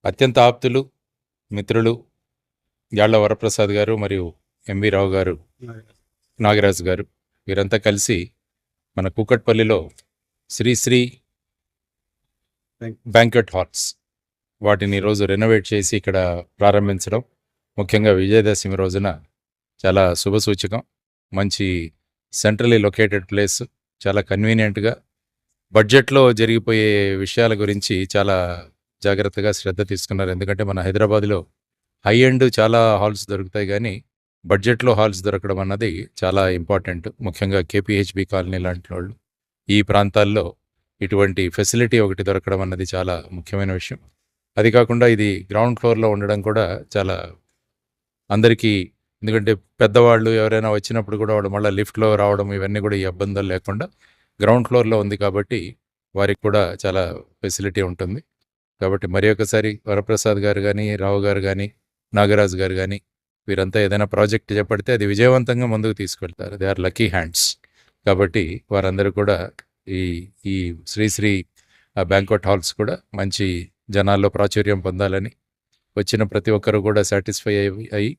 అత్యంత ఆప్తులు, మిత్రులు యాళ్ల వరప్రసాద్ గారు మరియు ఎంవి రావు గారు, నాగరాజు గారు వీరంతా కలిసి మన కూకట్పల్లిలో శ్రీశ్రీ బ్యాంక్వెట్ హాల్స్ వాటిని ఈరోజు రెనోవేట్ చేసి ఇక్కడ ప్రారంభించడం ముఖ్యంగా విజయదశమి రోజున చాలా శుభసూచకం. మంచి సెంట్రలీ లొకేటెడ్ ప్లేస్, చాలా కన్వీనియంట్గా బడ్జెట్లో జరిగిపోయే విషయాల గురించి చాలా జాగ్రత్తగా శ్రద్ధ తీసుకున్నారు. ఎందుకంటే మన హైదరాబాద్లో హై ఎండ్ చాలా హాల్స్ దొరుకుతాయి, కానీ బడ్జెట్లో హాల్స్ దొరకడం అన్నది చాలా ఇంపార్టెంట్. ముఖ్యంగా కేపీహెచ్బి కాలనీ లాంటి వాళ్ళు ఈ ప్రాంతాల్లో ఇటువంటి ఫెసిలిటీ ఒకటి దొరకడం అన్నది చాలా ముఖ్యమైన విషయం. అది కాకుండా ఇది గ్రౌండ్ ఫ్లోర్లో ఉండడం కూడా చాలా అందరికీ, ఎందుకంటే పెద్దవాళ్ళు ఎవరైనా వచ్చినప్పుడు కూడా వాళ్ళు మళ్ళీ లిఫ్ట్లో రావడం ఇవన్నీ కూడా ఈ ఇబ్బందులు లేకుండా గ్రౌండ్ ఫ్లోర్లో ఉంది కాబట్టి వారికి కూడా చాలా ఫెసిలిటీ ఉంటుంది. కాబట్టి మరి ఒకసారి వరప్రసాద్ గారు కానీ, రావు గారు కానీ, నాగరాజు గారు కానీ వీరంతా ఏదైనా ప్రాజెక్ట్ చేపడితే అది విజయవంతంగా ముందుకు తీసుకెళ్తారు. They are lucky hands. కాబట్టి వారందరూ కూడా ఈ ఈ శ్రీశ్రీ బ్యాంక్వెట్ హాల్స్ కూడా మంచి జనాల్లో ప్రాచుర్యం పొందాలని, వచ్చిన ప్రతి ఒక్కరు కూడా సాటిస్ఫై అయ్యి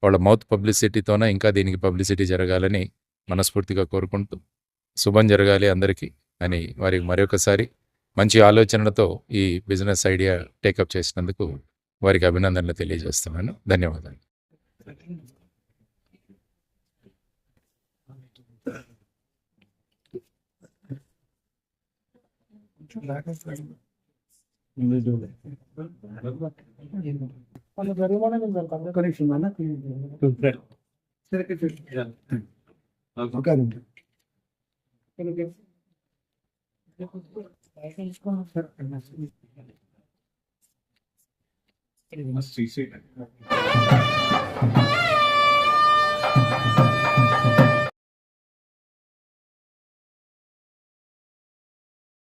వాళ్ళ మౌత్ పబ్లిసిటీతోనే ఇంకా దీనికి పబ్లిసిటీ జరగాలని మనస్ఫూర్తిగా కోరుకుంటూ, శుభం జరగాలి అందరికీ అని వారికి మరొకసారి మంచి ఆలోచనలతో ఈ బిజినెస్ ఐడియా టేకప్ చేసినందుకు వారికి అభినందనలు తెలియజేస్తున్నాను. ధన్యవాదాలు. Okay.